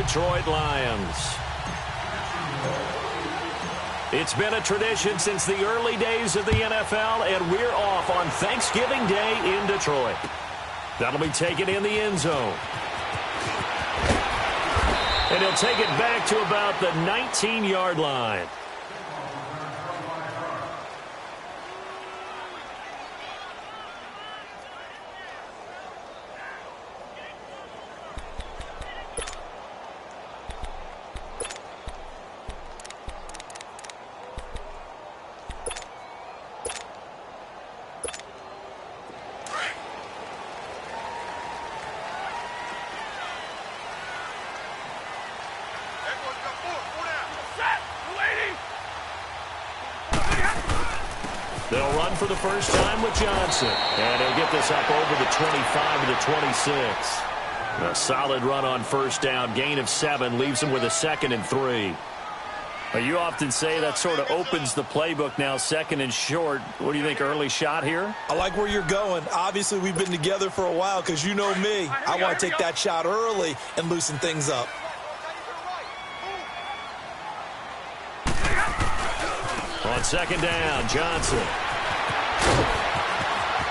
Detroit Lions. It's been a tradition since the early days of the NFL, and we're off on Thanksgiving Day in Detroit. That'll be taken in the end zone. And he'll take it back to about the 19-yard line. They'll run for the first time with Johnson. And he'll get this up over the 25 to the 26. A solid run on first down. Gain of 7 leaves him with a 2nd and 3. Well, you often say that sort of opens the playbook now, 2nd and short. What do you think, early shot here? I like where you're going. Obviously, we've been together for a while because you know me. I want to take that shot early and loosen things up. On 2nd down, Johnson.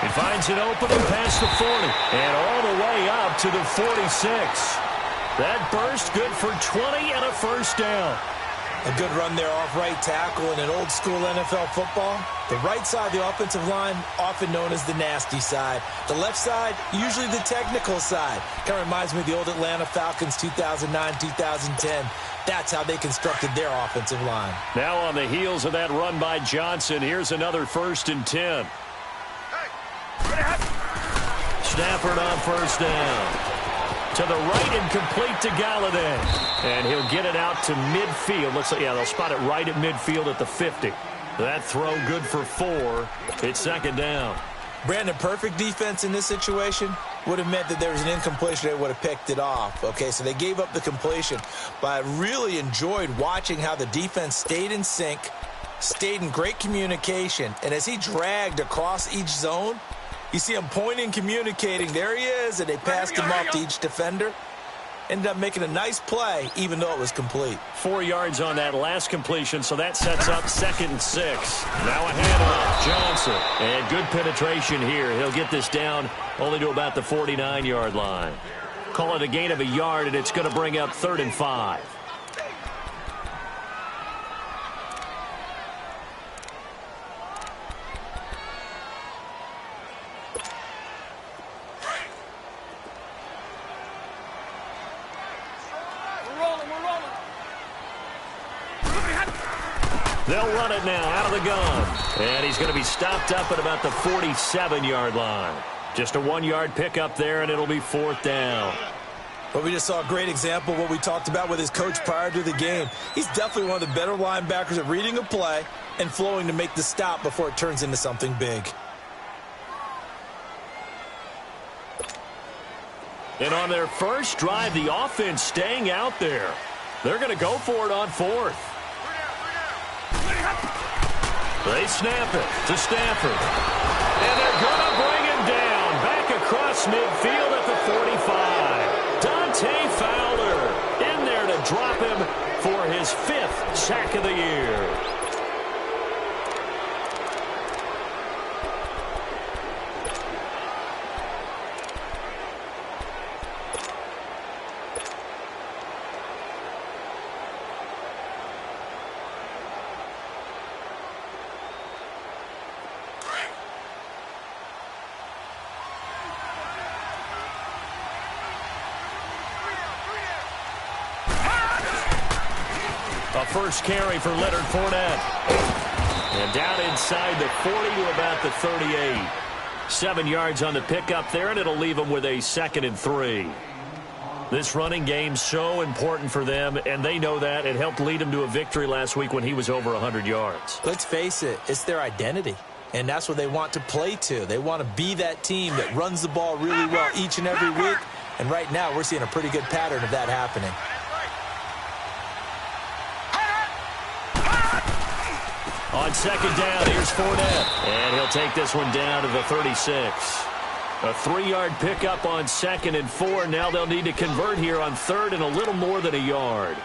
He finds an opening past the 40 and all the way up to the 46. That burst good for 20 and a first down. A good run there off right tackle in an old-school NFL football. The right side of the offensive line, often known as the nasty side. The left side, usually the technical side. Kind of reminds me of the old Atlanta Falcons 2009-2010. That's how they constructed their offensive line. Now on the heels of that run by Johnson, here's another 1st and 10. Stafford on first down. To the right and complete to Galladay. And he'll get it out to midfield. Looks like, yeah, they'll spot it right at midfield at the 50. That throw good for 4. It's 2nd down. Brandon, perfect defense in this situation would have meant that there was an incompletion. They would have picked it off. Okay, so they gave up the completion. But I really enjoyed watching how the defense stayed in sync, stayed in great communication. And as he dragged across each zone, you see him pointing, communicating. There he is, and they passed him off to each defender. Ended up making a nice play, even though it was complete. 4 yards on that last completion, so that sets up 2nd and 6. Now a handoff, Johnson. And good penetration here. He'll get this down only to about the 49-yard line. Call it a gain of a yard, and it's going to bring up 3rd and 5. They'll run it now out of the gun. And he's going to be stopped up at about the 47-yard line. Just a 1-yard pickup there, and it'll be 4th down. But we just saw a great example of what we talked about with his coach prior to the game. He's definitely one of the better linebackers at reading a play and flowing to make the stop before it turns into something big. And on their first drive, the offense staying out there. They're going to go for it on 4th. They snap it to Stafford. And they're going to bring him down. Back across midfield at the 45. Dante Fowler in there to drop him for his 5th sack of the year. A first carry for Leonard Fournette. And down inside the 40 to about the 38. 7 yards on the pickup there, and it'll leave them with a 2nd and 3. This running game's so important for them, and they know that. It helped lead them to a victory last week when he was over 100 yards. Let's face it, it's their identity. And that's what they want to play to. They want to be that team that runs the ball really well each and every week. And right now, we're seeing a pretty good pattern of that happening. On 2nd down, here's Fournette. And he'll take this one down to the 36. A 3-yard pickup on 2nd and 4. Now they'll need to convert here on 3rd and a little more than a yard.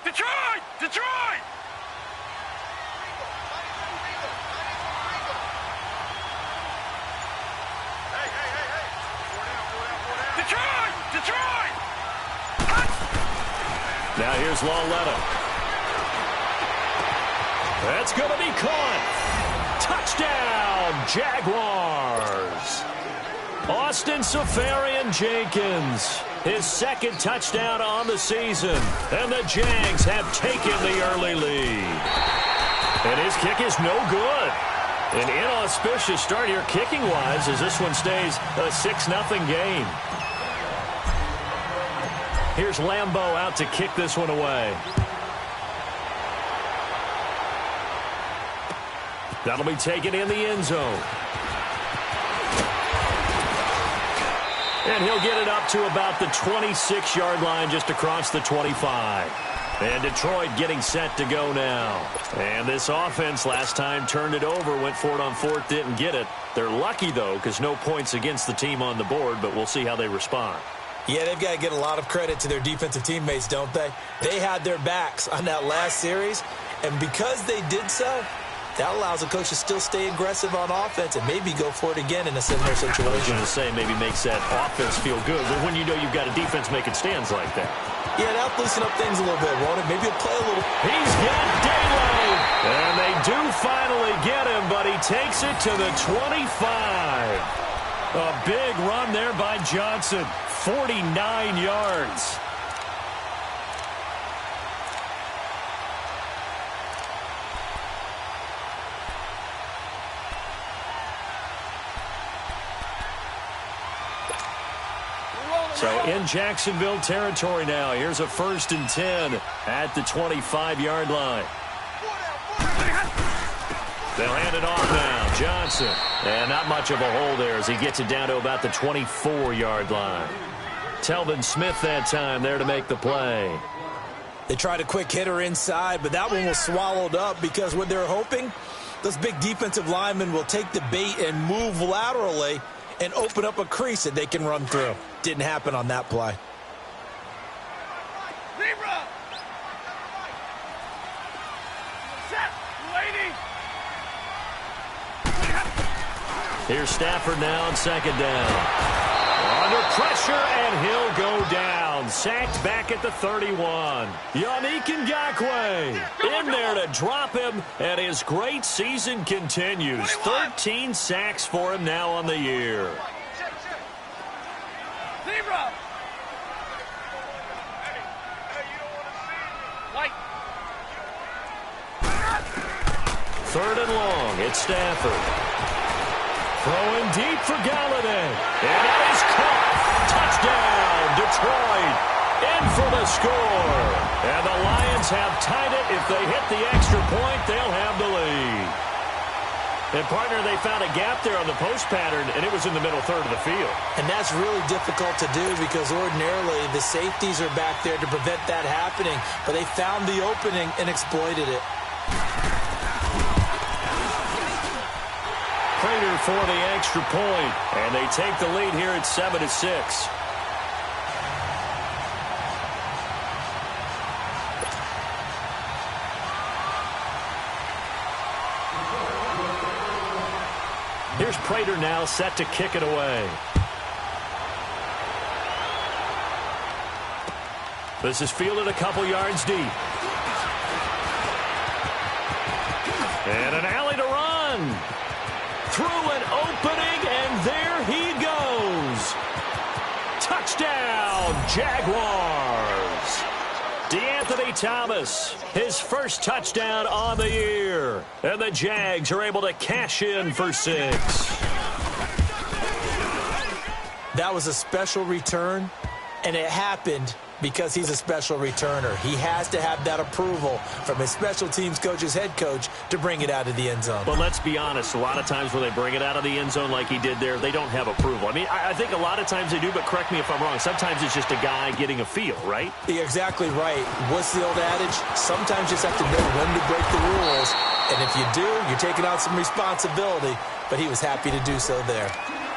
Detroit! Detroit! Now here's Lawletta. That's going to be caught. Touchdown, Jaguars. Austin Safarian-Jenkins, his 2nd touchdown on the season. And the Jags have taken the early lead. And his kick is no good. An inauspicious start here kicking-wise as this one stays a 6-0 game. Here's Lambeau out to kick this one away. That'll be taken in the end zone. And he'll get it up to about the 26-yard line just across the 25. And Detroit getting set to go now. And this offense last time turned it over, went for it on 4th, didn't get it. They're lucky, though, because no points against the team on the board, but we'll see how they respond. Yeah, they've got to get a lot of credit to their defensive teammates, don't they? They had their backs on that last series, and because they did so, that allows the coach to still stay aggressive on offense and maybe go for it again in a similar situation. I was going to say maybe makes that offense feel good, but when you know you've got a defense making stands like that. Yeah, that'll loosen up things a little bit, won't it? Maybe he'll play a little. He's got daylight. And they do finally get him, but he takes it to the 25. A big run there by Johnson. 49 yards. So in Jacksonville territory now. Here's a 1st and 10 at the 25-yard line. They'll hand it off now. Johnson. And not much of a hole there as he gets it down to about the 24-yard line. Telvin Smith that time there to make the play. They tried a quick hitter inside, but that one was swallowed up because what they're hoping, those big defensive linemen will take the bait and move laterally and open up a crease that they can run through. Didn't happen on that play. Here's Stafford now on 2nd down. Under pressure, and he'll go down. Sacked back at the 31. Yannick Ngakoue in there to drop him, and his great season continues. 13 sacks for him now on the year. Third and long, it's Stafford. Throwing deep for Galladay. And that is caught. Touchdown, Detroit. In for the score. And the Lions have tied it. If they hit the extra point, they'll have the lead. And, partner, they found a gap there on the post pattern, and it was in the middle third of the field. And that's really difficult to do because ordinarily the safeties are back there to prevent that happening. But they found the opening and exploited it. Prater for the extra point, and they take the lead here at 7-6. Here's Prater now set to kick it away. This is fielded a couple yards deep. And an alley to run. Through an opening, and there he goes. Touchdown, Jaguars. DeAnthony Thomas, his first touchdown on the year. And the Jags are able to cash in for 6. That was a special return, and it happened because he's a special returner. He has to have that approval from his special teams coach's head coach to bring it out of the end zone. But let's be honest, a lot of times when they bring it out of the end zone like he did there, they don't have approval. I mean, I think a lot of times they do, but correct me if I'm wrong. Sometimes it's just a guy getting a feel, right? You're exactly right. What's the old adage? Sometimes you just have to know when to break the rules. And if you do, you're taking on some responsibility. But he was happy to do so there.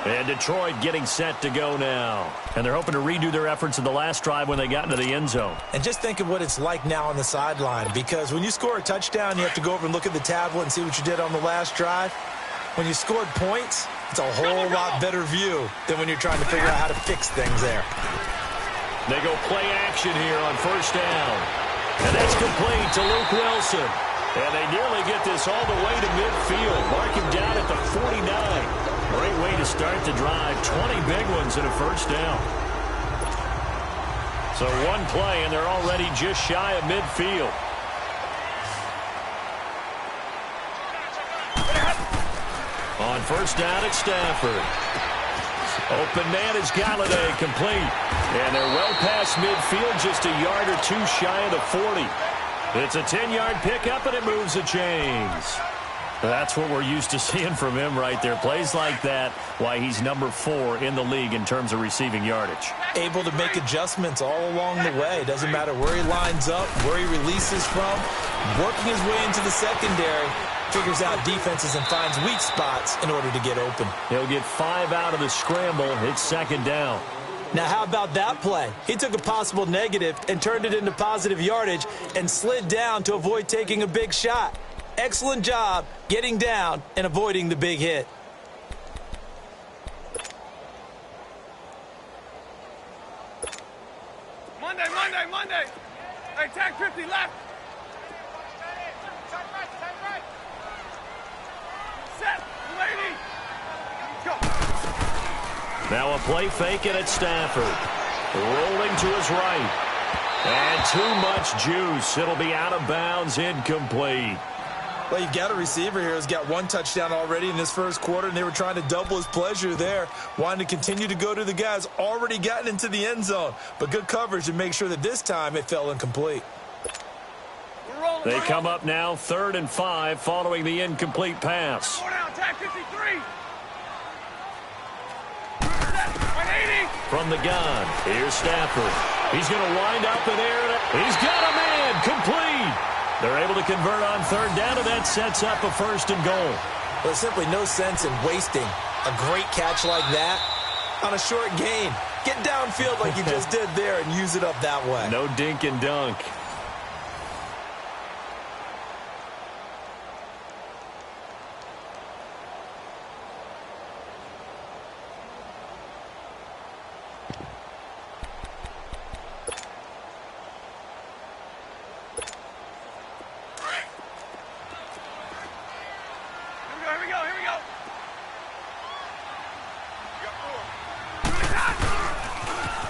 And Detroit getting set to go now. And they're hoping to redo their efforts in the last drive when they got into the end zone. And just think of what it's like now on the sideline, because when you score a touchdown, you have to go over and look at the tablet and see what you did on the last drive. When you scored points, it's a whole lot better view than when you're trying to figure out how to fix things there. They go play action here on first down. And that's complete to Luke Wilson. And they nearly get this all the way to midfield. Mark him down at the 49. Great way to start the drive. 20 big ones and a first down. So one play, and they're already just shy of midfield. On first down at Stafford. Open man is Galladay, complete. And they're well past midfield, just a yard or two shy of the 40. It's a 10-yard pickup, and it moves the chains. That's what we're used to seeing from him right there. Plays like that, why he's number 4 in the league in terms of receiving yardage. Able to make adjustments all along the way. Doesn't matter where he lines up, where he releases from. Working his way into the secondary, figures out defenses and finds weak spots in order to get open. He'll get 5 out of the scramble. It's second down. Now, how about that play? He took a possible negative and turned it into positive yardage and slid down to avoid taking a big shot. Excellent job getting down and avoiding the big hit. Monday. Hey, tag 50 left. Set, lady. Go. Now a play fake it at Stafford. Rolling to his right. And too much juice. It'll be out of bounds, incomplete. Well, you've got a receiver here who's got 1 touchdown already in this first quarter, and they were trying to double his pleasure there, wanting to continue to go to the guys already gotten into the end zone. But good coverage to make sure that this time it fell incomplete. They come up now 3rd and 5 following the incomplete pass. Go down, tag 53. From the gun, here's Stafford. He's going to wind up in there. He's got a man, complete. They're able to convert on 3rd down, and that sets up a 1st and goal. Well, there's simply no sense in wasting a great catch like that on a short gain. Get downfield like you just did there and use it up that way. No dink and dunk.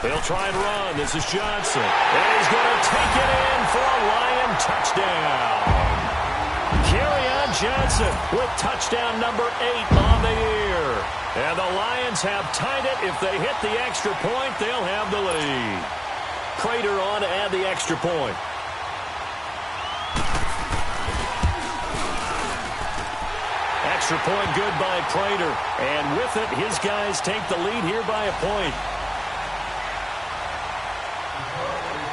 They'll try and run. This is Johnson. And he's going to take it in for a Lion touchdown. Kerryon Johnson with touchdown number 8 on the year. And the Lions have tied it. If they hit the extra point, they'll have the lead. Prater on to add the extra point. Extra point good by Prater. And with it, his guys take the lead here by a point.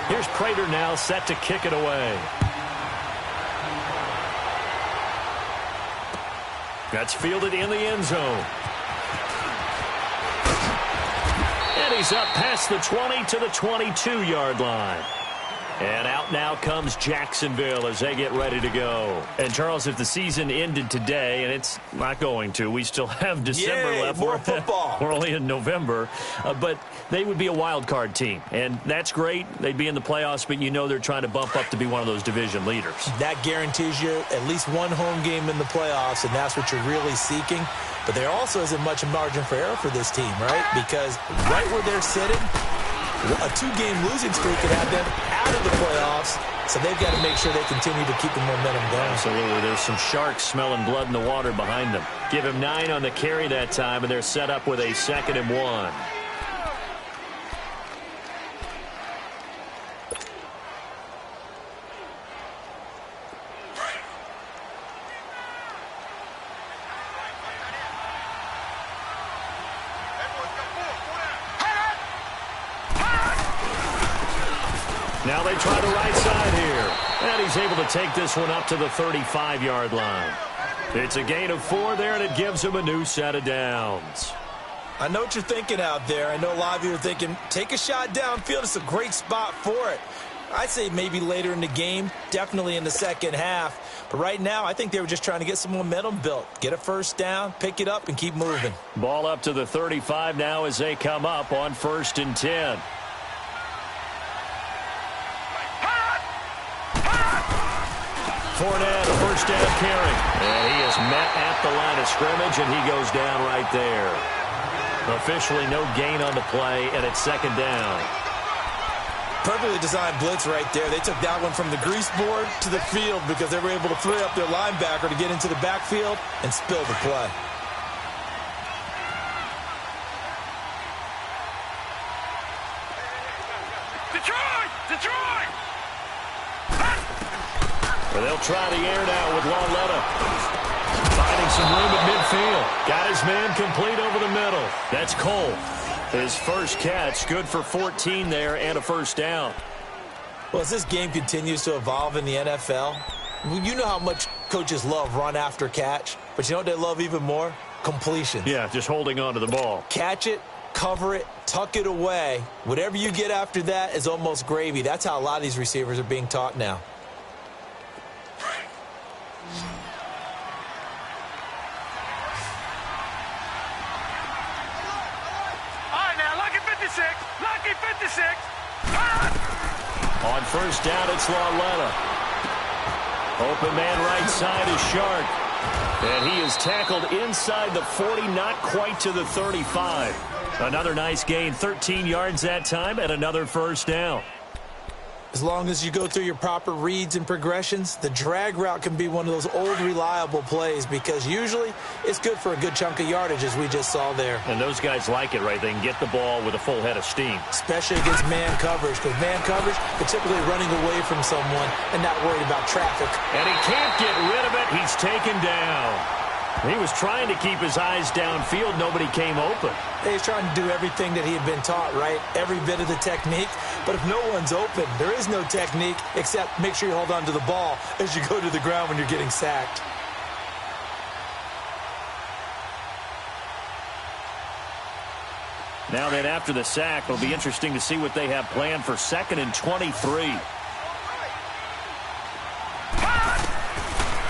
Here's Prater now set to kick it away. That's fielded in the end zone. And he's up past the 20 to the 22-yard line. And out now comes Jacksonville as they get ready to go. And, Charles, if the season ended today, and it's not going to, we still have December left. More football. We're only in November. But they would be a wild card team. And that's great. They'd be in the playoffs, but you know they're trying to bump up to be one of those division leaders. That guarantees you at least one home game in the playoffs, and that's what you're really seeking. But there also isn't much margin for error for this team, right? Because right where they're sitting, a 2-game losing streak could have them out of the playoffs, so they've got to make sure they continue to keep the momentum going. Absolutely. There's some sharks smelling blood in the water behind them. Give him 9 on the carry that time, and they're set up with a 2nd and 1. Now they try the right side here. And he's able to take this one up to the 35-yard line. It's a gain of 4 there, and it gives him a new set of downs. I know what you're thinking out there. I know a lot of you are thinking, take a shot downfield. It's a great spot for it. I'd say maybe later in the game, definitely in the second half. But right now, I think they were just trying to get some momentum built. Get a first down, pick it up, and keep moving. Ball up to the 35 now as they come up on 1st and 10. Fournette, a first down carry. And he is met at the line of scrimmage, and he goes down right there. Officially no gain on the play, and it's 2nd down. Perfectly designed blitz right there. They took that one from the grease board to the field because they were able to free up their linebacker to get into the backfield and spill the play. Detroit! Well, they'll try the air now with Lauletta. Finding some room at midfield. Got his man complete over the middle. That's Cole. His first catch, good for 14 there and a first down. Well, as this game continues to evolve in the NFL, you know how much coaches love run after catch, but you know what they love even more? Completion. Yeah, just holding on to the ball. Catch it, cover it, tuck it away. Whatever you get after that is almost gravy. That's how a lot of these receivers are being taught now. Lucky 56. On 1st down, it's Lauletta. Open man right side is Shark. And he is tackled inside the 40, not quite to the 35. Another nice gain, 13 yards that time, and another first down. As long as you go through your proper reads and progressions, the drag route can be one of those old reliable plays because usually it's good for a good chunk of yardage, as we just saw there. And those guys like it, right? They can get the ball with a full head of steam. Especially against man coverage, because man coverage, they're typically running away from someone and not worried about traffic. And he can't get rid of it. He's taken down. He was trying to keep his eyes downfield. Nobody came open. He's trying to do everything that he had been taught, right? Every bit of the technique. But if no one's open, there is no technique except make sure you hold on to the ball as you go to the ground when you're getting sacked. Now then, after the sack, it'll be interesting to see what they have planned for 2nd and 23.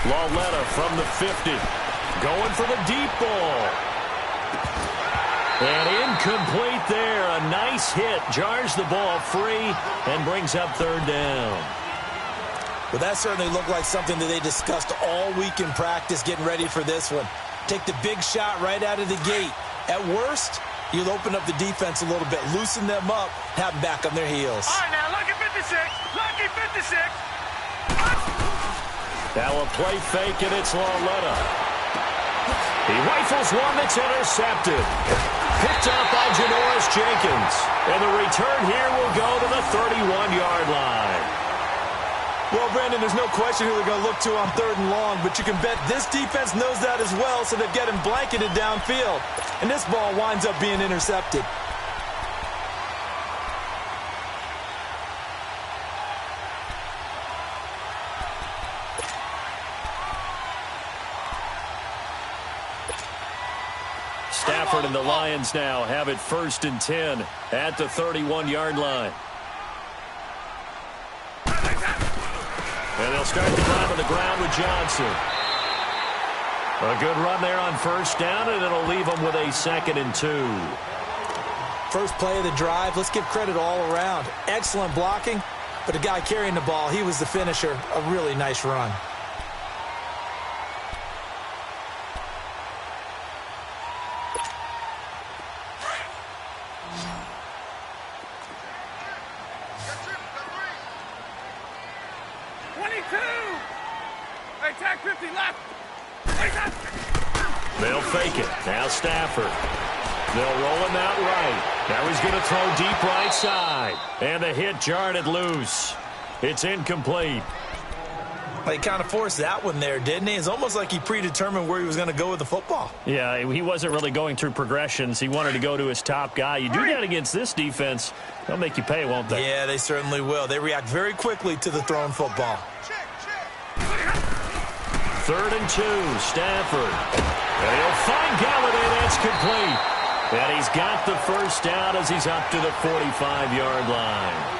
Lauletta from the 50. Going for the deep ball. And incomplete there. A nice hit. Jars the ball free and brings up 3rd down. Well, that certainly looked like something that they discussed all week in practice getting ready for this one. Take the big shot right out of the gate. At worst, you'll open up the defense a little bit, loosen them up, have them back on their heels. All right, now, lucky 56. Lucky 56. Now a play fake, and it's Lauletta. He rifles one that's intercepted. Picked up by Janoris Jenkins. And the return here will go to the 31-yard line. Well, Brandon, there's no question who they're going to look to on 3rd and long, but you can bet this defense knows that as well, so they've got him blanketed downfield. And this ball winds up being intercepted. Stafford and the Lions now have it 1st and 10 at the 31-yard line. And they'll start the drive on the ground with Johnson. A good run there on 1st down, and it'll leave them with a 2nd and 2. First play of the drive, let's give credit all around. Excellent blocking, but the guy carrying the ball, he was the finisher. A really nice run. They'll fake it. Now Stafford. They'll roll him out right. Now he's going to throw deep right side. And the hit jarred it loose. It's incomplete. He kind of forced that one there, didn't he? It's almost like he predetermined where he was going to go with the football. Yeah, he wasn't really going through progressions. He wanted to go to his top guy. You do that against this defense, they'll make you pay, won't they? Yeah, they certainly will. They react very quickly to the thrown football. 3rd and 2, Stafford. And he'll find Galladay. That's complete. And he's got the first down as he's up to the 45-yard line.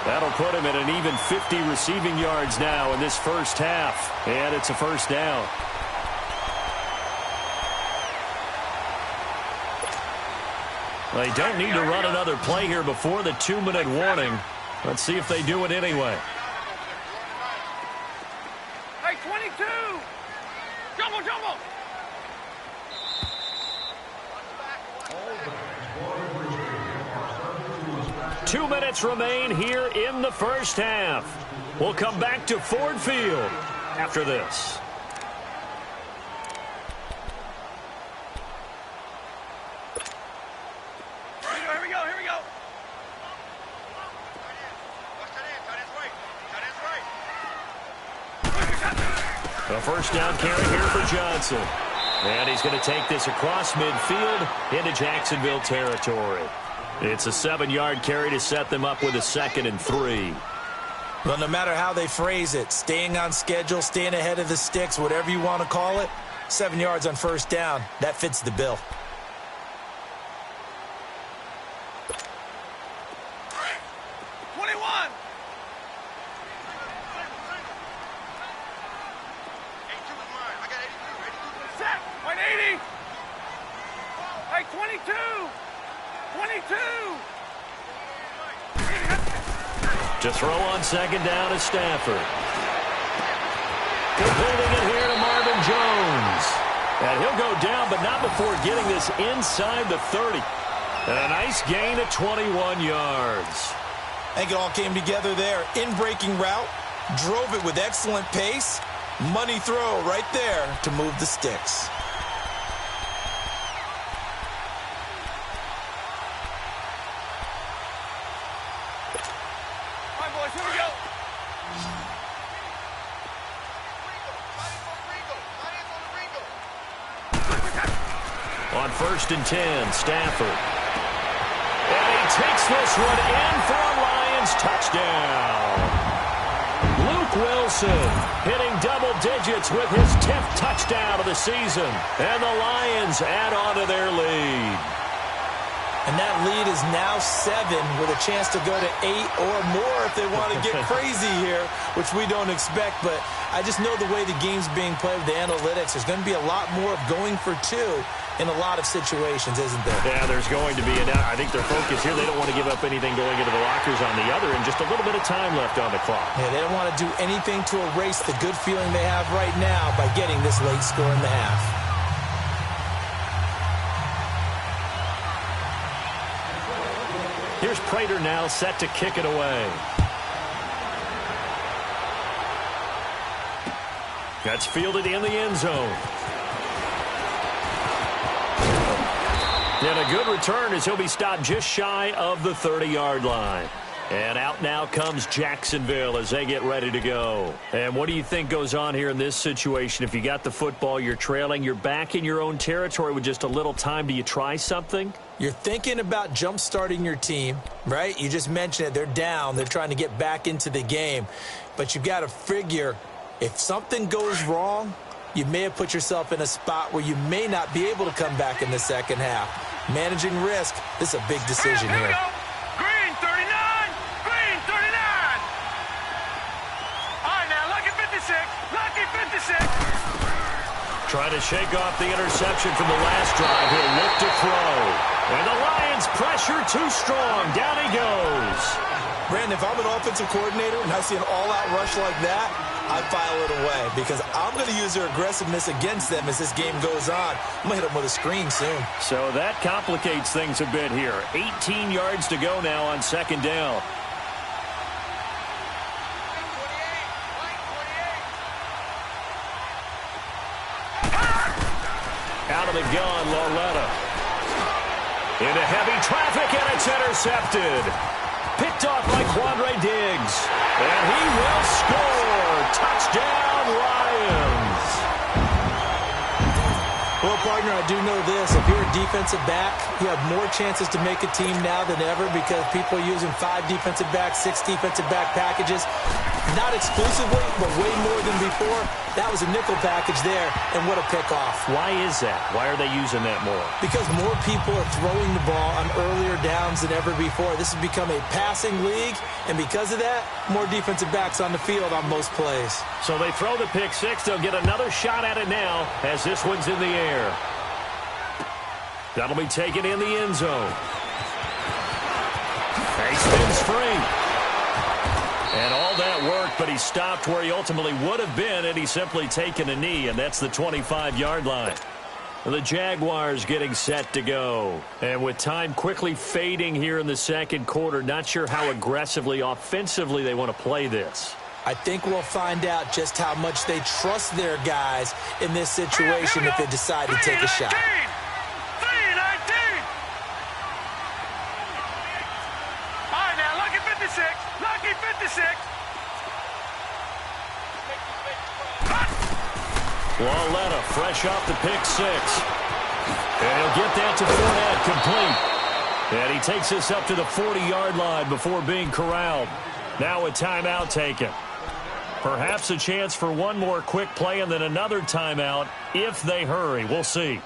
That'll put him at an even 50 receiving yards now in this first half. And it's a first down. They don't need to run another play here before the 2-minute warning. Let's see if they do it anyway. Hey, 22! Jumbo, jumbo! Two minutes remain here in the first half. We'll come back to Ford Field after this. Here we go, here we go. A first down carry here for Johnson. And he's going to take this across midfield into Jacksonville territory. It's a 7-yard carry to set them up with a 2nd and 3. Well, no matter how they phrase it, staying on schedule, staying ahead of the sticks, whatever you want to call it, 7 yards on first down, that fits the bill. To throw on 2nd down is Stafford. Completing it here to Marvin Jones. And he'll go down, but not before getting this inside the 30. And a nice gain of 21 yards. I think it all came together there. In-breaking route, drove it with excellent pace. Money throw right there to move the sticks. On 1st and 10, Stafford. And he takes this one in for a Lions touchdown. Luke Wilson hitting double digits with his 10th touchdown of the season. And the Lions add on to their lead. And that lead is now 7 with a chance to go to 8 or more if they want to get crazy here, which we don't expect. But I just know the way the game's being played with the analytics, there's going to be a lot more of going for 2 in a lot of situations, isn't there? Yeah, there's going to be. And I think their focus here, they don't want to give up anything going into the lockers on the other, and just a little bit of time left on the clock. Yeah, they don't want to do anything to erase the good feeling they have right now by getting this late score in the half. Here's Prater now set to kick it away. That's fielded in the end zone. And a good return as he'll be stopped just shy of the 30-yard line. And out now comes Jacksonville as they get ready to go. And what do you think goes on here in this situation? If you got the football, you're trailing, you're back in your own territory with just a little time. Do you try something? You're thinking about jump-starting your team, right? You just mentioned it. They're down. They're trying to get back into the game. But you've got to figure if something goes wrong, you may have put yourself in a spot where you may not be able to come back in the second half. Managing risk, this is a big decision here. Here we go. Green 39. Green 39. All right, now, lucky 56. Lucky 56. Trying to shake off the interception from the last drive. He'll look to throw. And the Lions pressure too strong. Down he goes. Brandon, if I'm an offensive coordinator and I see an all-out rush like that, I file it away because I'm going to use their aggressiveness against them as this game goes on. I'm going to hit them with a screen soon. So that complicates things a bit here. 18 yards to go now on 2nd down. Out of the gun, Loletta. Into heavy traffic, and it's intercepted. Picked off by Quandre Diggs. And he will score. Touchdown, partner, I do know this. If you're a defensive back, you have more chances to make a team now than ever because people are using 5 defensive backs, 6 defensive back packages. Not exclusively, but way more than before. That was a nickel package there, and what a pickoff. Why is that? Why are they using that more? Because more people are throwing the ball on earlier downs than ever before. This has become a passing league, and because of that, more defensive backs on the field on most plays. So they throw the pick six. They'll get another shot at it now as this one's in the air. That'll be taken in the end zone. He spins free. And all that work, but he stopped where he ultimately would have been, and he's simply taken a knee, and that's the 25-yard line. The Jaguars getting set to go. And with time quickly fading here in the second quarter, not sure how aggressively, offensively they want to play this. I think we'll find out just how much they trust their guys in this situation if they decide to take a shot. Lauletta fresh off the pick six. And he'll get that to Fournette complete. And he takes this up to the 40-yard line before being corralled. Now a timeout taken. Perhaps a chance for one more quick play and then another timeout if they hurry. We'll see.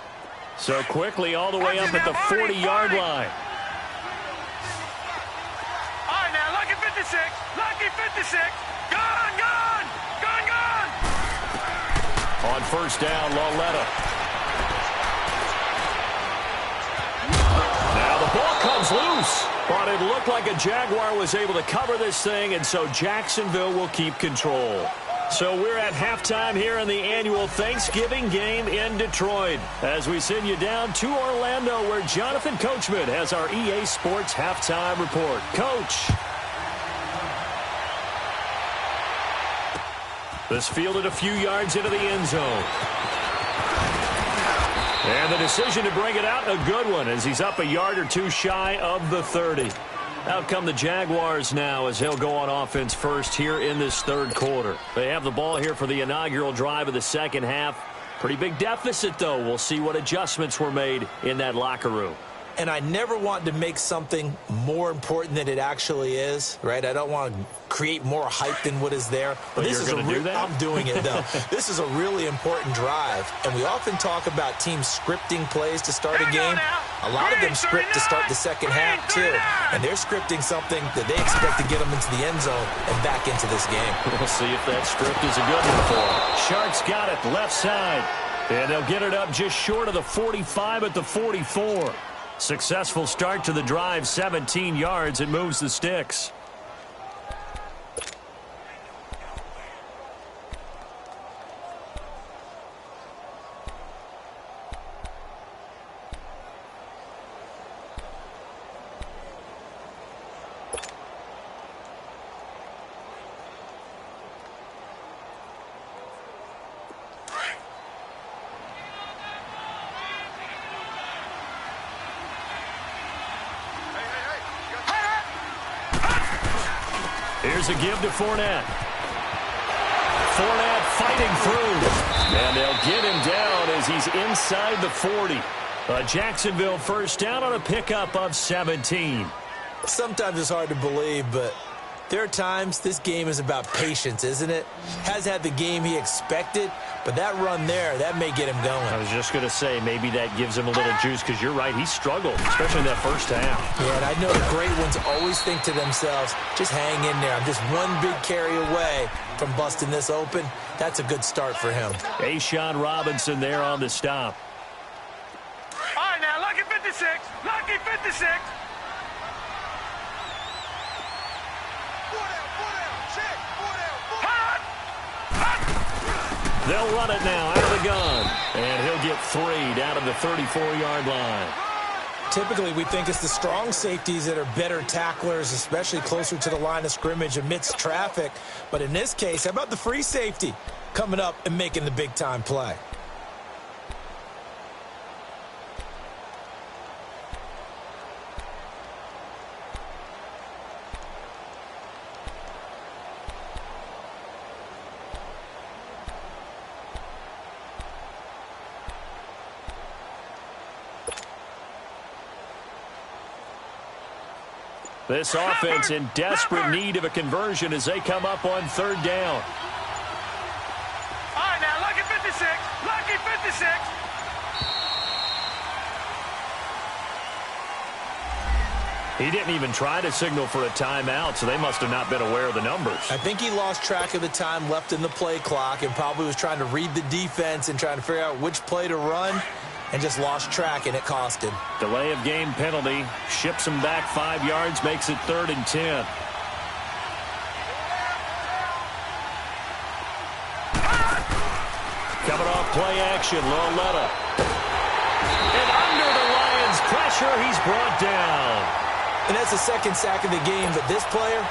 So quickly all the way up at the 40-yard line. All right, now, lucky 56. Lucky 56. Gone, gone. Gone, gone. On first down, Lauletta. Now the ball comes loose. But it looked like a Jaguar was able to cover this thing, and so Jacksonville will keep control. So we're at halftime here in the annual Thanksgiving game in Detroit as we send you down to Orlando where Jonathan Coachman has our EA Sports halftime report. Coach. This fielded a few yards into the end zone. And the decision to bring it out, a good one, as he's up a yard or two shy of the 30. Out come the Jaguars now as they'll go on offense first here in this third quarter. They have the ball here for the inaugural drive of the second half. Pretty big deficit, though. We'll see what adjustments were made in that locker room. And I never want to make something more important than it actually is, right? I don't want to create more hype than what is there. But this is going to do that? I'm doing it, though. This is a really important drive. And we often talk about teams scripting plays to start a game. A lot of them script to start the second half, too. And they're scripting something that they expect to get them into the end zone and back into this game. We'll see if that script is a good one for them. Sharks got it left side. And they'll get it up just short of the 45 at the 44. Successful start to the drive, 17 yards. It moves the sticks. Here's a give to Fournette. Fournette fighting through. And they'll get him down as he's inside the 40. A Jacksonville first down on a pickup of 17. Sometimes it's hard to believe, but there are times this game is about patience, isn't it? Has had the game he expected, but that run there, that may get him going. I was just going to say, maybe that gives him a little juice because you're right, he struggled, especially in that first half. Yeah, and I know the great ones always think to themselves, just hang in there. I'm just one big carry away from busting this open. That's a good start for him. A'Shawn Robinson there on the stop. All right, now, lucky 56. Lucky 56. They'll run it now out of the gun. And he'll get 3 down to the 34-yard line. Typically, we think it's the strong safeties that are better tacklers, especially closer to the line of scrimmage amidst traffic. But in this case, how about the free safety coming up and making the big-time play? This offense in desperate need of a conversion as they come up on third down. All right, now, lucky 56. Lucky 56. He didn't even try to signal for a timeout, so they must have not been aware of the numbers. I think he lost track of the time left in the play clock and probably was trying to read the defense and trying to figure out which play to run and just lost track, and it cost him. Delay of game penalty. Ships him back 5 yards, makes it 3rd and 10. Coming off play action, Loletta. And under the Lions' pressure, he's brought down. And that's the second sack of the game, but this player,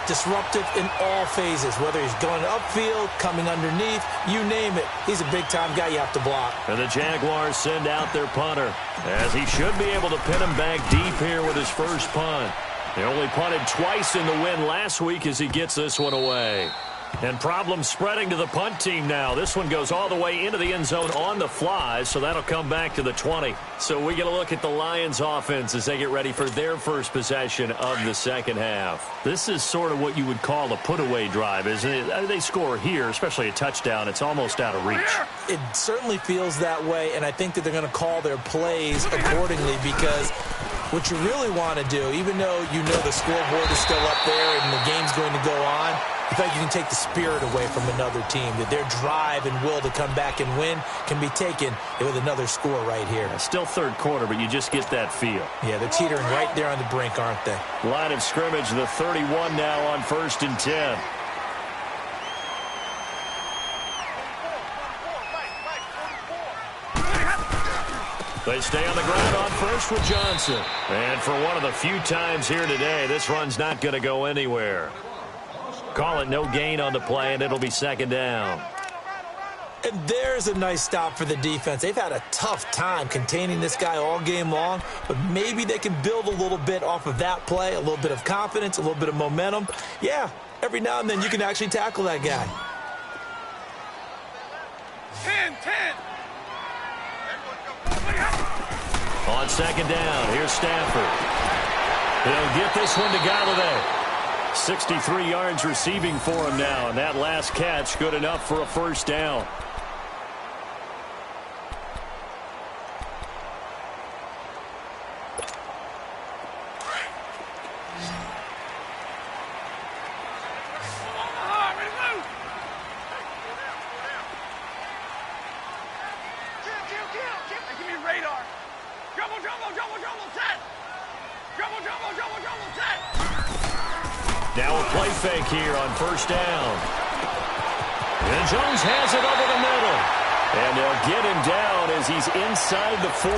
disruptive in all phases, whether he's going upfield, coming underneath, you name it. He's a big-time guy you have to block. And the Jaguars send out their punter, as he should be able to pin him back deep here with his first punt. They only punted twice in the win last week as he gets this one away. And problems spreading to the punt team now. This one goes all the way into the end zone on the fly, so that'll come back to the 20. So we get a look at the Lions offense as they get ready for their first possession of the second half. This is sort of what you would call a put-away drive, isn't it? They score here, especially a touchdown. It's almost out of reach. It certainly feels that way, and I think that they're going to call their plays accordingly because what you really want to do, even though you know the scoreboard is still up there and the game's going to go on, I feel like you can take the spirit away from another team, that their drive and will to come back and win can be taken with another score right here. Still third quarter, but you just get that feel. Yeah, they're teetering right there on the brink, aren't they? Line of scrimmage, the 31 now on 1st and 10. They stay on the ground on first with Johnson. And for one of the few times here today, this run's not going to go anywhere. Call it no gain on the play, and it'll be 2nd down. And there's a nice stop for the defense. They've had a tough time containing this guy all game long, but maybe they can build a little bit off of that play, a little bit of confidence, a little bit of momentum. Yeah, every now and then you can actually tackle that guy. 10. On 2nd down, here's Stafford. He'll get this one to Galladay. 63 yards receiving for him now, and that last catch good enough for a 1st down. Give me radar. Double set. Double set. Now a play fake here on 1st down. And Jones has it over the middle. And they'll get him down as he's inside the 40.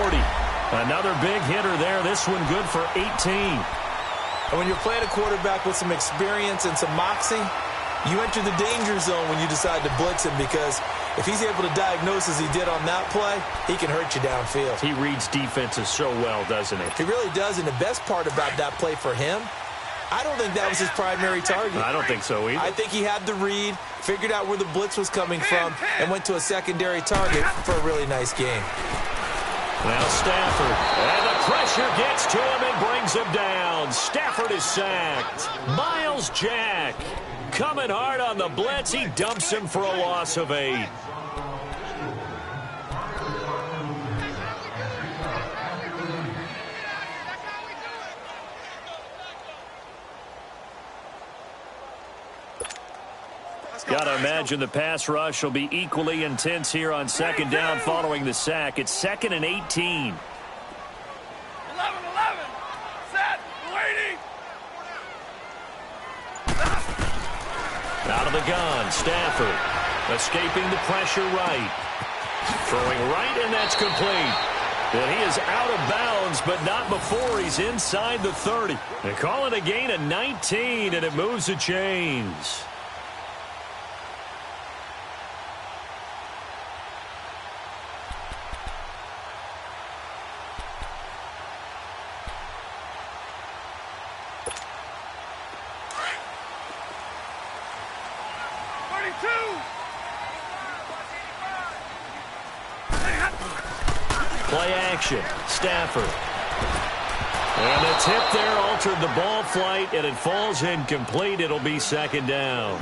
Another big hitter there. This one good for 18. And when you're playing a quarterback with some experience and some moxie, you enter the danger zone when you decide to blitz him, because if he's able to diagnose as he did on that play, he can hurt you downfield. He reads defenses so well, doesn't he? He really does, and the best part about that play for him, I don't think that was his primary target. I don't think so either. I think he had the read, figured out where the blitz was coming from, and went to a secondary target for a really nice game. Now Stafford, and the pressure gets to him and brings him down. Stafford is sacked. Miles Jack coming hard on the blitz. He dumps him for a loss of 8. Got to imagine the pass rush will be equally intense here on 2nd down following the sack. It's 2nd and 18. 11. Set. Waiting. Out of the gun, Stafford escaping the pressure right. Throwing right, and that's complete. And he is out of bounds, but not before he's inside the 30. They call it a gain of 19, and it moves the chains. Play action. Stafford. And the tip there altered the ball flight, and it falls incomplete. It'll be second down.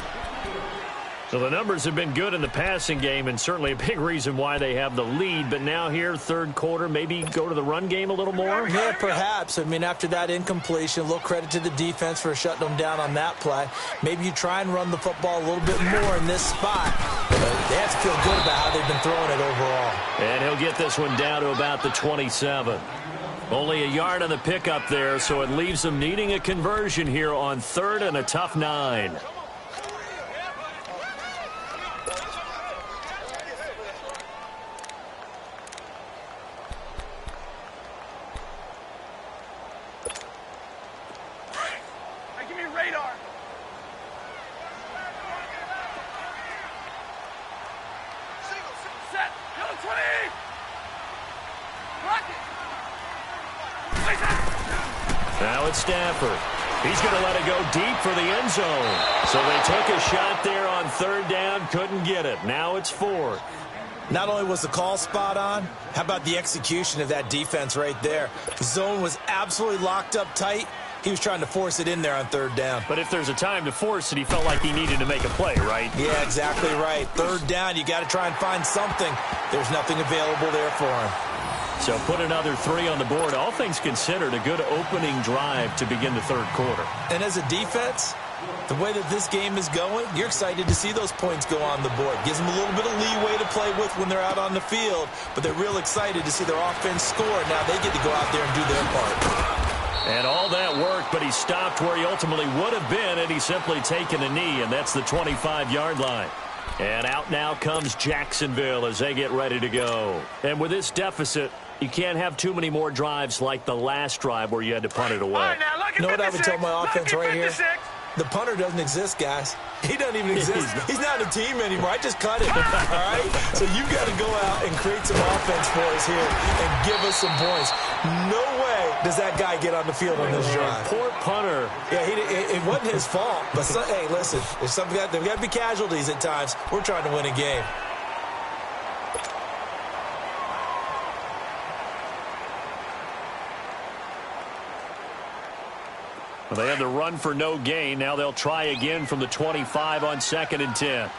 So the numbers have been good in the passing game, and certainly a big reason why they have the lead. But now here, third quarter, maybe go to the run game a little more? Yeah, perhaps. I mean, after that incompletion, a little credit to the defense for shutting them down on that play. Maybe you try and run the football a little bit more in this spot. But they have to feel good about how they've been throwing it overall. And he'll get this one down to about the 27. Only a yard on the pickup there, so it leaves them needing a conversion here on third and a tough 9. Now it's Stafford. He's going to let it go deep for the end zone. So they took a shot there on third down, couldn't get it. Now it's fourth. Not only was the call spot on, how about the execution of that defense right there? The zone was absolutely locked up tight. He was trying to force it in there on third down. But if there's a time to force it, he felt like he needed to make a play, right? Yeah, exactly right. Third down, you got to try and find something. There's nothing available there for him. So put another 3 on the board. All things considered, a good opening drive to begin the third quarter. And as a defense, the way that this game is going, you're excited to see those points go on the board. Gives them a little bit of leeway to play with when they're out on the field, but they're real excited to see their offense score. Now they get to go out there and do their part. And all that worked, but he stopped where he ultimately would have been, and he's simply taken a knee, and that's the 25-yard line. And out now comes Jacksonville as they get ready to go. And with this deficit, you can't have too many more drives like the last drive where you had to punt it away. Right, now, you know what I would tell my offense right here? The punter doesn't exist, guys. He doesn't even exist. He's not a team anymore. I just cut it, all right? So you've got to go out and create some offense for us here and give us some points. No way does that guy get on the field on this drive. Poor punter. Yeah, it wasn't his fault. But, hey, listen, there's got to be casualties at times. We're trying to win a game. Well, they had the run for no gain. Now they'll try again from the 25 on 2nd and 10.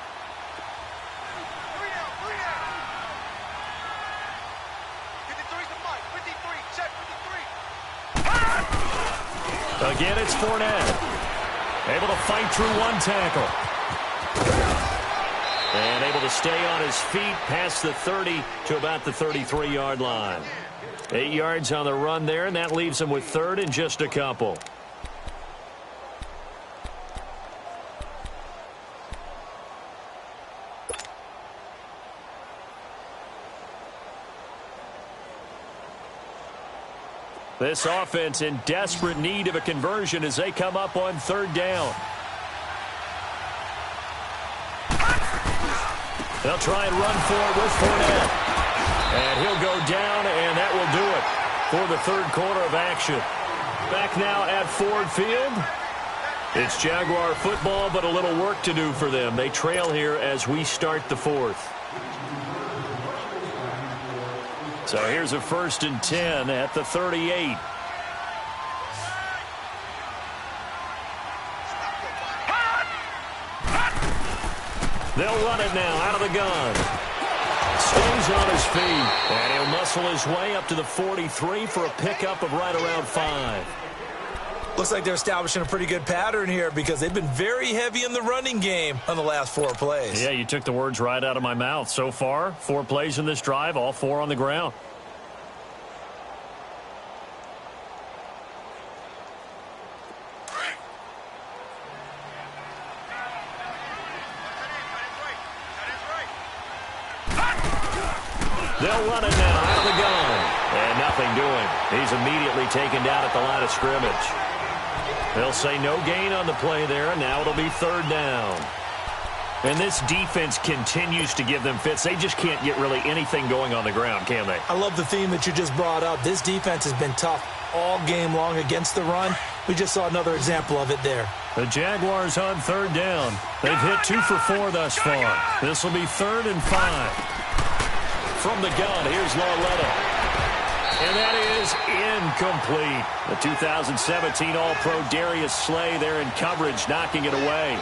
Again, it's Fournette. Able to fight through one tackle. And able to stay on his feet past the 30 to about the 33-yard line. 8 yards on the run there, and that leaves him with third and just a couple. This offense in desperate need of a conversion as they come up on third down. They'll try and run for it with Fournette. And he'll go down, and that will do it for the third quarter of action. Back now at Ford Field. It's Jaguar football, but a little work to do for them. They trail here as we start the fourth. So here's a 1st and 10 at the 38. They'll run it now out of the gun. Stays on his feet, and he'll muscle his way up to the 43 for a pickup of right around 5. Looks like they're establishing a pretty good pattern here because they've been very heavy in the running game on the last 4 plays. Yeah, you took the words right out of my mouth. So far, 4 plays in this drive, all 4 on the ground. They'll run it now out of the gun. And nothing doing. He's immediately taken down at the line of scrimmage. They'll say no gain on the play there, and now it'll be third down. And this defense continues to give them fits. They just can't get really anything going on the ground, can they? I love the theme that you just brought up. This defense has been tough all game long against the run. We just saw another example of it there. The Jaguars on third down. They've hit 2 for 4 thus far. This will be 3rd and 5. From the gun, here's Lauletta. And that is incomplete. The 2017 All-Pro Darius Slay there in coverage, knocking it away.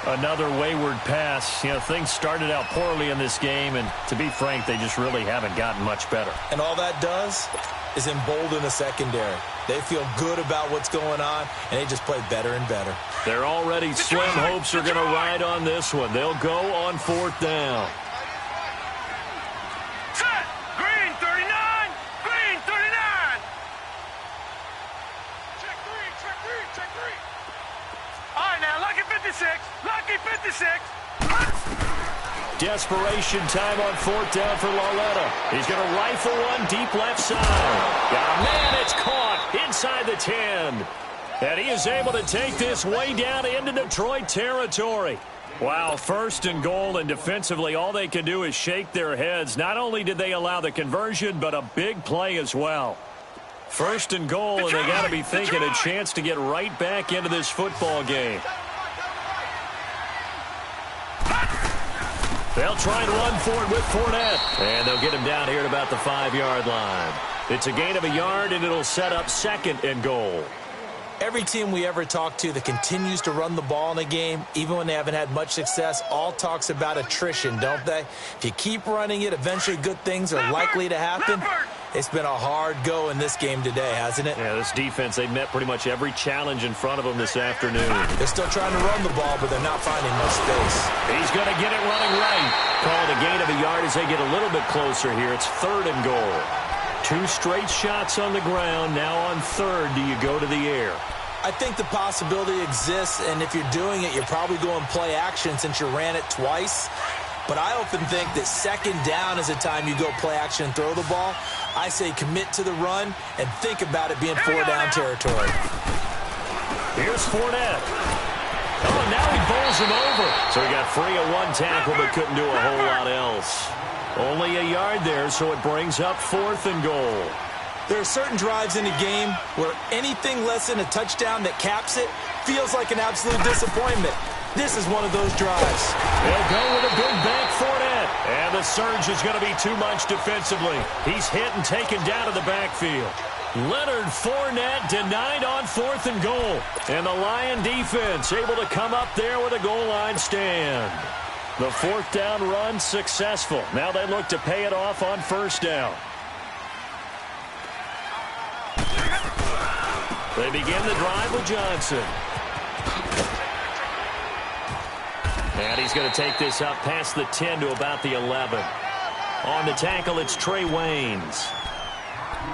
Another wayward pass. You know, things started out poorly in this game, and to be frank, they just really haven't gotten much better. And all that does is embolden the secondary. They feel good about what's going on, and they just play better and better. Their already slim hopes are going to ride on this one. They'll go on 4th down. Set. Green 39. Green 39. Check green. Check green. Check green. All right, now, lucky 56. Lucky 56. Desperation time on 4th down for Lauletta. He's going to rifle one deep left side. Got a man, it's caught inside the 10. And he is able to take this way down into Detroit territory. Wow, 1st and goal, and defensively all they can do is shake their heads. Not only did they allow the conversion, but a big play as well. 1st and goal, and they got to be thinking a chance to get right back into this football game. They'll try and run for it with Fournette. And they'll get him down here at about the 5-yard line. It's a gain of a yard, and it'll set up 2nd and goal. Every team we ever talk to that continues to run the ball in a game, even when they haven't had much success, all talks about attrition, don't they? If you keep running it, eventually good things are likely to happen. It's been a hard go in this game today, hasn't it? Yeah, this defense, they met pretty much every challenge in front of them this afternoon. They're still trying to run the ball, but they're not finding much space. He's going to get it running right. Called a gain of a yard as they get a little bit closer here. It's 3rd and goal. 2 straight shots on the ground. Now on 3rd, do you go to the air? I think the possibility exists, and if you're doing it, you're probably going play action since you ran it twice. But I often think that 2nd down is a time you go play action and throw the ball. I say commit to the run and think about it being 4-down territory. Here's Fournette. Oh, now he bowls him over. So he got free of 1 tackle but couldn't do a whole lot else. Only a yard there, so it brings up 4th and goal. There are certain drives in a game where anything less than a touchdown that caps it feels like an absolute disappointment. This is one of those drives. They'll go with a big bank Fournette. And the surge is going to be too much defensively. He's hit and taken down to the backfield. Leonard Fournette denied on 4th and goal. And the Lion defense able to come up there with a goal line stand. The 4th down run successful. Now they look to pay it off on 1st down. They begin the drive with Johnson. And he's going to take this up past the 10 to about the 11. On the tackle, it's Trey Waynes.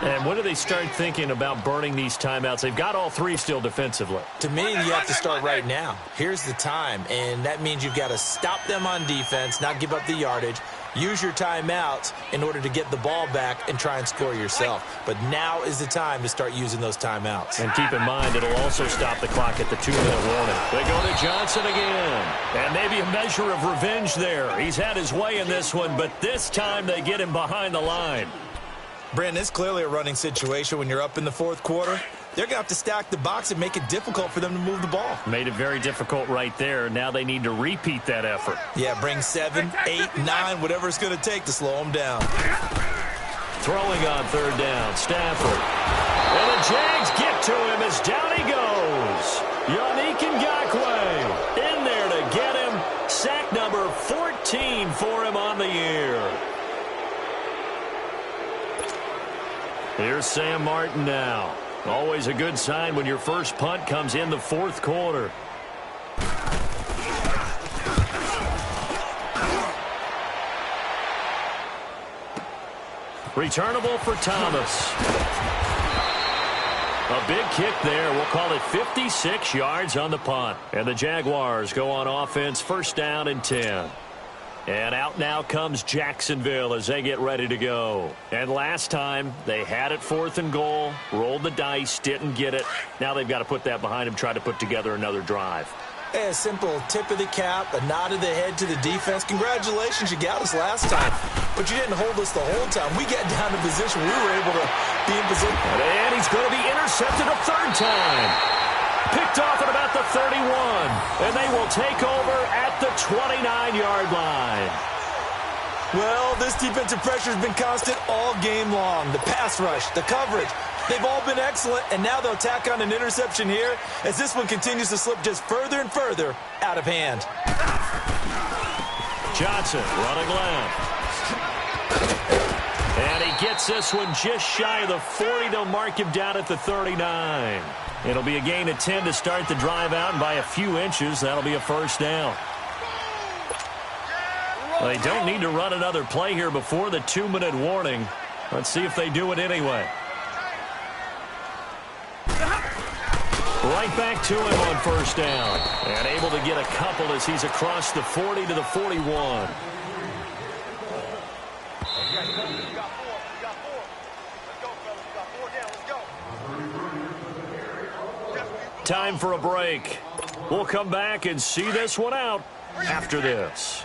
And when do they start thinking about burning these timeouts? They've got all 3 still defensively. To me, you have to start right now. Here's the time, and that means you've got to stop them on defense, not give up the yardage, use your timeouts in order to get the ball back and try and score yourself. But now is the time to start using those timeouts. And keep in mind, it'll also stop the clock at the 2-minute warning. They go to Johnson again. And maybe a measure of revenge there. He's had his way in this one, but this time they get him behind the line. Brandon, it's clearly a running situation when you're up in the 4th quarter. They're going to have to stack the box and make it difficult for them to move the ball. Made it very difficult right there. Now they need to repeat that effort. Yeah, bring 7, 8, 9, whatever it's going to take to slow them down. Throwing on 3rd down, Stafford. And the Jags get to him as down he goes. Yannick Ngakoue in there to get him. Sack number 14 for him on the year. Here's Sam Martin now. Always a good sign when your first punt comes in the 4th quarter. Returnable for Thomas. A big kick there. We'll call it 56 yards on the punt. And the Jaguars go on offense, 1st down and 10. And out now comes Jacksonville as they get ready to go. And last time, they had it 4th and goal, rolled the dice, didn't get it. Now they've got to put that behind them, try to put together another drive. Hey, a simple tip of the cap, a nod of the head to the defense. Congratulations, you got us last time. But you didn't hold us the whole time. We got down to position. We were able to be in position. And he's going to be intercepted a 3rd time. Picked off at about the 31. And they will take over at the 29-yard line. Well, this defensive pressure has been constant all game long. The pass rush, the coverage, they've all been excellent, and now they'll tack on an interception here as this one continues to slip just further and further out of hand. Johnson running left. And he gets this one just shy of the 40. They'll mark him down at the 39. It'll be a gain of 10 to start the drive out, and by a few inches, that'll be a first down. They don't need to run another play here before the 2-minute warning. Let's see if they do it anyway. Right back to him on first down. And able to get a couple as he's across the 40 to the 41. Time for a break. We'll come back and see this one out after this.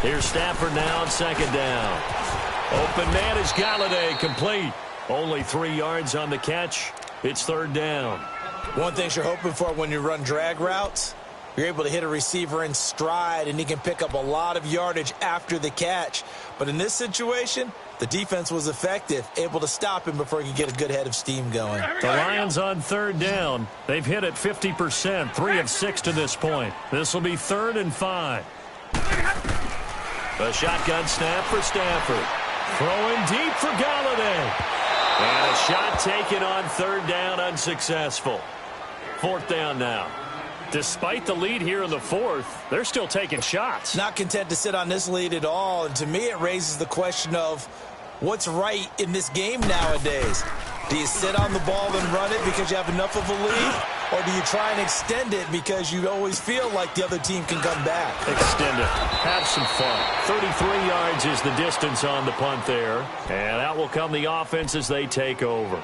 Here's Stafford now on second down. Open man is Galladay, complete. Only 3 yards on the catch. It's third down. One thing you're hoping for when you run drag routes, you're able to hit a receiver in stride, and he can pick up a lot of yardage after the catch. But in this situation, the defense was effective, able to stop him before he could get a good head of steam going. The Lions on third down. They've hit it 50%, 3 of 6 to this point. This will be 3rd and 5. A shotgun snap for Stafford. Throwing deep for Galladay. And a shot taken on third down, unsuccessful. 4th down now. Despite the lead here in the 4th, they're still taking shots. Not content to sit on this lead at all. And to me, it raises the question of what's right in this game nowadays. Do you sit on the ball and run it because you have enough of a lead? Or do you try and extend it because you always feel like the other team can come back? Extend it. Have some fun. 33 yards is the distance on the punt there. And out will come the offense as they take over.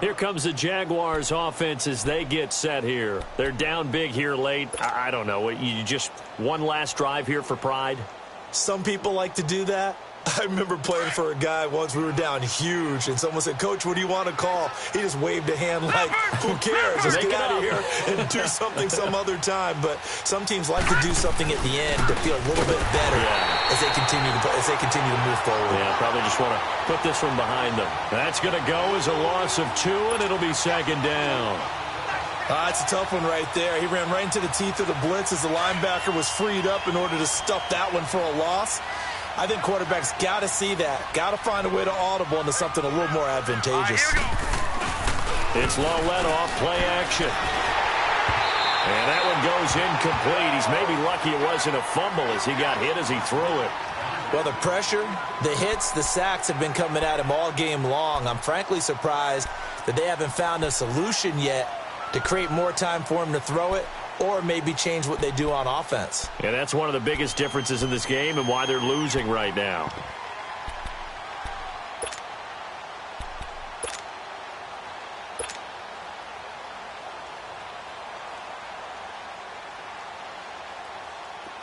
Here comes the Jaguars offense as they get set here. They're down big here late. I don't know. You just one last drive here for pride? Some people like to do that. I remember playing for a guy once. We were down huge, and someone said, "Coach, what do you want to call?" He just waved a hand like, who cares? Let's get out of here and do something some other time. But some teams like to do something at the end to feel a little bit better as they continue to move forward. Yeah, probably just want to put this one behind them. That's going to go as a loss of 2, and it'll be 2nd down. It's a tough one right there. He ran right into the teeth of the blitz as the linebacker was freed up in order to stuff that one for a loss. I think quarterbacks got to see that. Got to find a way to audible into something a little more advantageous. It's low let off, play action. And that one goes incomplete. He's maybe lucky it wasn't a fumble as he got hit as he threw it. Well, the pressure, the hits, the sacks have been coming at him all game long. I'm frankly surprised that they haven't found a solution yet to create more time for him to throw it, or maybe change what they do on offense. Yeah, that's one of the biggest differences in this game and why they're losing right now.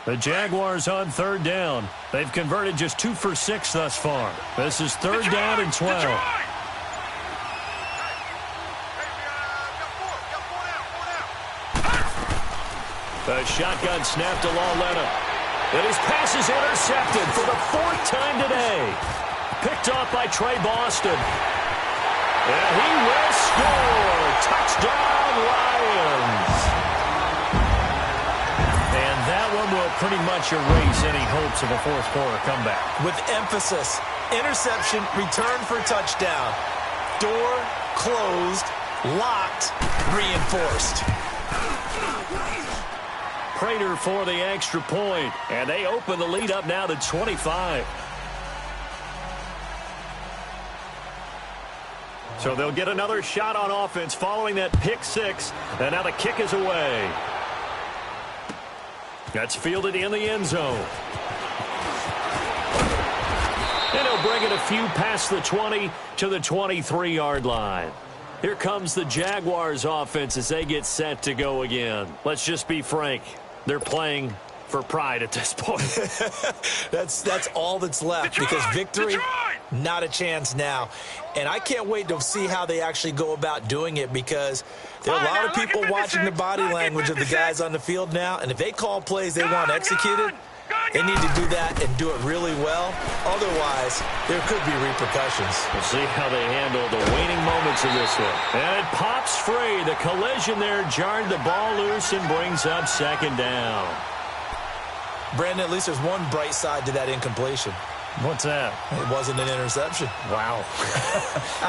The Jaguars on third down. They've converted just 2 for 6 thus far. This is 3rd down and 12. A shotgun snap to Lauletta. And his pass is intercepted for the 4th time today. Picked off by Trey Boston. And he will score. Touchdown, Lions. And that one will pretty much erase any hopes of a 4th quarter comeback. With emphasis, interception, return for touchdown. Door closed, locked, reinforced. Prater for the extra point, and they open the lead up now to 25. So they'll get another shot on offense following that pick 6, and now the kick is away. That's fielded in the end zone. And he'll bring it a few past the 20 to the 23-yard line. Here comes the Jaguars offense as they get set to go again. Let's just be frank. They're playing for pride at this point. That's all that's left, because victory, not a chance now. And I can't wait to see how they actually go about doing it, because there are a lot of people watching the body language of the guys on the field now, and if they call plays they want executed, they need to do that and do it really well. Otherwise, there could be repercussions. We'll see how they handle the waning moments of this one. And it pops free. The collision there jarred the ball loose and brings up second down. Brandon, at least there's one bright side to that incompletion. What's that? It wasn't an interception. Wow.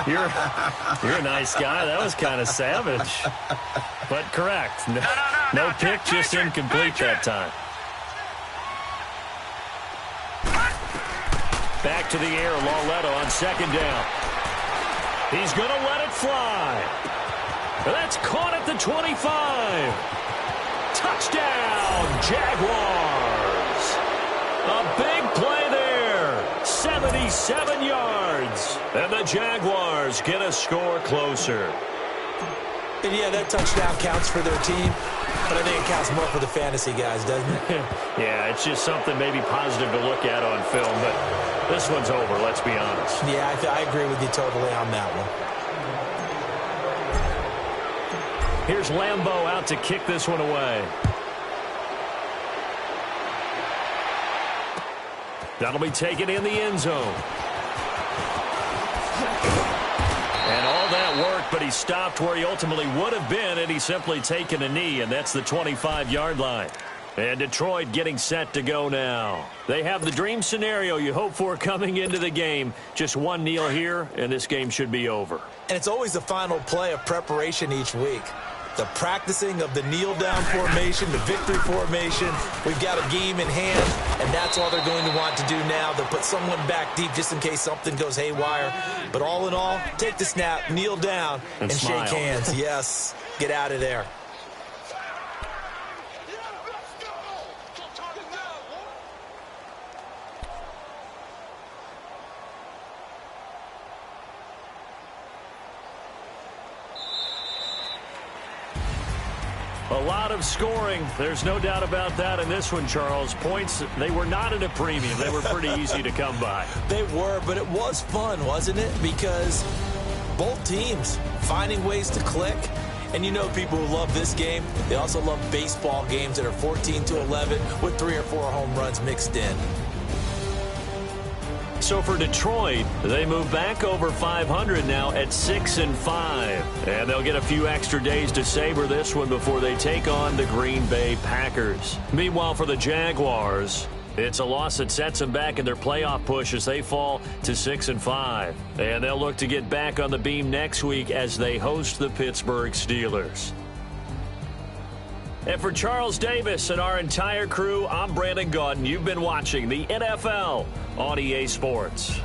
You're a nice guy. That was kind of savage. But correct. No pick, just incomplete that time. Back to the air, Lauletto on second down. He's going to let it fly. That's caught at the 25. Touchdown, Jaguars. A big play there. 77 yards. And the Jaguars get a score closer. And yeah, that touchdown counts for their team, but I think it counts more for the fantasy guys, doesn't it? Yeah, it's just something maybe positive to look at on film, but this one's over, let's be honest. Yeah, I agree with you totally on that one. Here's Lambeau out to kick this one away. That'll be taken in the end zone. And all that work, but he stopped where he ultimately would have been, and he's simply taken a knee, and that's the 25-yard line. And Detroit getting set to go now. They have the dream scenario you hope for coming into the game. Just one kneel here, and this game should be over. And it's always the final play of preparation each week. The practicing of the kneel-down formation, the victory formation. We've got a game in hand, and that's all they're going to want to do now. They'll put someone back deep just in case something goes haywire. But all in all, take the snap, kneel down, and shake hands. Yes, get out of there. A lot of scoring. There's no doubt about that in this one, Charles. Points, they were not at a premium. They were pretty easy to come by. They were, but it was fun, wasn't it? Because both teams finding ways to click. And you know people who love this game, they also love baseball games that are 14-11 with 3 or 4 home runs mixed in. So for Detroit, they move back over 500 now at 6-5. And they'll get a few extra days to savor this one before they take on the Green Bay Packers. Meanwhile, for the Jaguars, it's a loss that sets them back in their playoff push as they fall to 6-5. And they'll look to get back on the beam next week as they host the Pittsburgh Steelers. And for Charles Davis and our entire crew, I'm Brandon Gaudin. You've been watching the NFL on EA Sports.